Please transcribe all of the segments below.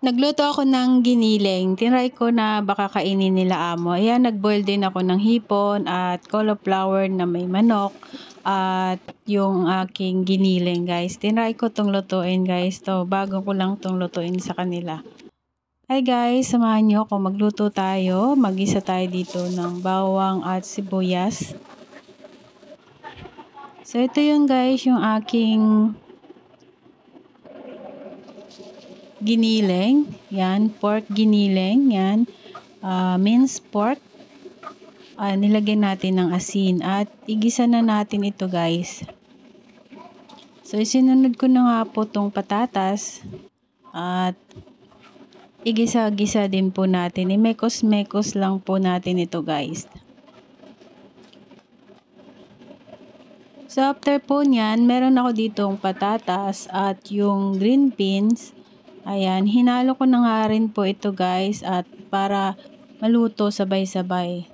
Nagluto ako ng giniling. Tinry ko na baka kainin nila amo. Ayan, nagboil din ako ng hipon at cauliflower na may manok at yung aking giniling, guys. Tinry ko tong lutuin, guys. To, bago ko lang tong lutuin sa kanila. Hi guys, samahan nyo ako. Magluto tayo. Mag-isa tayo dito ng bawang at sibuyas. So, ito yung guys, yung aking giniling. Yan, pork giniling. Yan, minced pork. Nilagyan natin ng asin at igisa na natin ito, guys. So, isinunod ko na nga po tong patatas at igisa-gisa din po natin. Imekos-mekos lang po natin ito, guys. So, after po nyan, meron ako ditong patatas at yung green beans. Ayan, hinalo ko na nga rin po ito, guys, at para maluto sabay-sabay.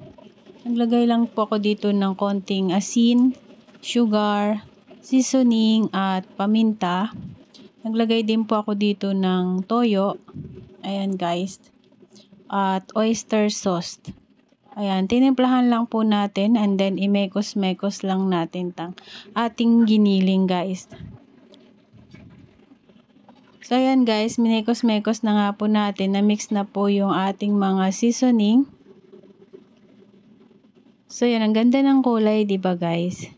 Naglagay lang po ako dito ng konting asin, sugar, seasoning at paminta. Naglagay din po ako dito ng toyo. Ayan guys. At oyster sauce. Ayan, tinimplahan lang po natin and then imekos-mekos lang natin tang ating giniling, guys. So ayan guys, minekos-mekos na nga po natin. Na-mix na po yung ating mga seasoning. So yan, ang ganda ng kulay, 'di ba guys?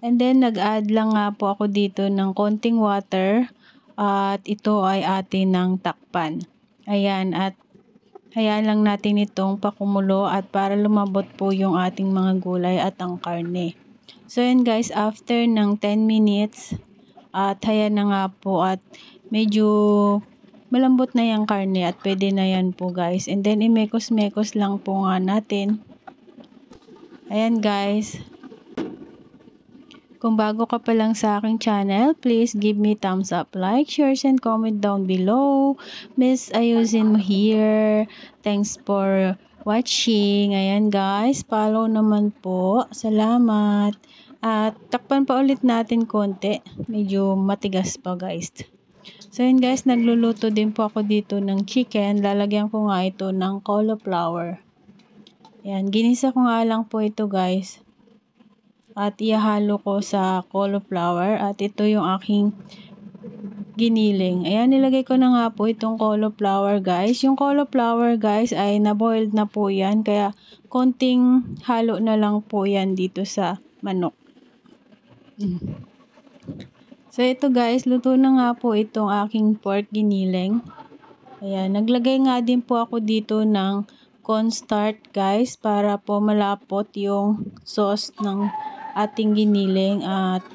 And then nag-add lang nga po ako dito ng konting water at ito ay atin ng takpan. Ayan, at hayaan lang natin itong pakumulo at para lumabot po yung ating mga gulay at ang karne. So yan guys, after ng 10 minutes at hayaan na nga po at medyo malambot na yung karne at pwede na yan po guys. And then imekos-mekos lang po nga natin. Ayan guys. Kung bago ka pa lang sa aking channel, please give me thumbs up, like, share, and comment down below. Miss ayusin mo here. Thanks for watching. Ayan guys, follow naman po. Salamat. At takpan pa ulit natin konti. Medyo matigas pa guys. So yun guys, nagluluto din po ako dito ng chicken. Lalagyan ko nga ito ng cauliflower. Ayan, ginisa ko nga lang po ito guys. At ihalo ko sa cauliflower. At ito yung aking giniling. Ayan, nilagay ko na nga po itong cauliflower guys. Yung cauliflower guys ay na-boiled na po yan. Kaya konting halo na lang po yan dito sa manok. So ito guys, luto na nga po itong aking pork giniling. Ayan, naglagay nga din po ako dito ng cornstarch guys para po malapot yung sauce ng ating giniling at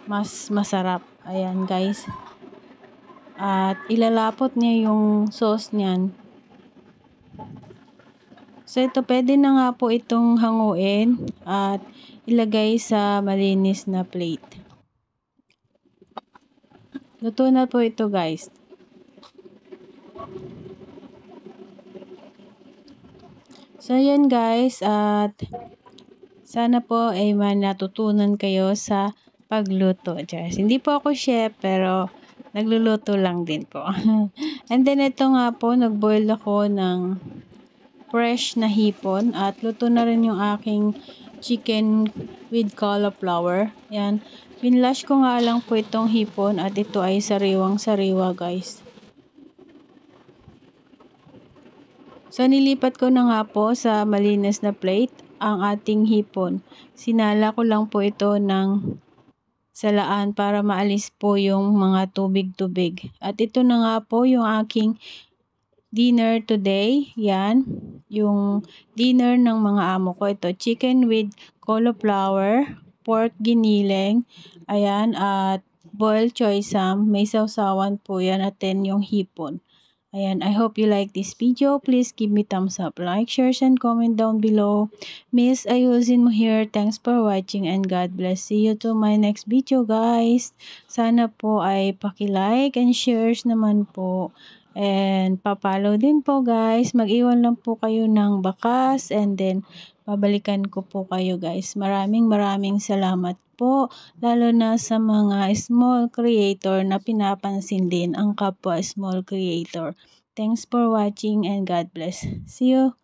mas masarap. Ayan guys. At ilalapot niya yung sauce niyan. So ito pwede na nga po itong hanguin at ilagay sa malinis na plate. Luto na po ito guys. So yan guys, at sana po ay natutunan kayo sa pagluto. Just, hindi po ako chef pero nagluluto lang din po. And then ito nga po, nagboil ako ng fresh na hipon at luto na rin yung aking chicken with cauliflower. Yan, binlash ko nga lang po itong hipon at ito ay sariwang-sariwa guys. So, nilipat ko na nga po sa malinis na plate ang ating hipon. Sinala ko lang po ito ng salaan para maalis po yung mga tubig-tubig. At ito na nga po yung aking dinner today. Yan, yung dinner ng mga amo ko. Ito, chicken with cauliflower, pork giniling, ayan, at boiled choy sam. May sausawan po yan at then yung hipon. Ayan, I hope you like this video. Please give me thumbs up, like, share, and comment down below. Miss ayusin mo here. Thanks for watching and God bless. See you to my next video guys. Sana po ay paki-like and shares naman po. And papalo din po guys. Mag-iwan lang po kayo ng bakas and then babalikan ko po kayo guys. Maraming salamat po, lalo na sa mga small creator na pinapansin din ang kapwa small creator. Thanks for watching and God bless. See you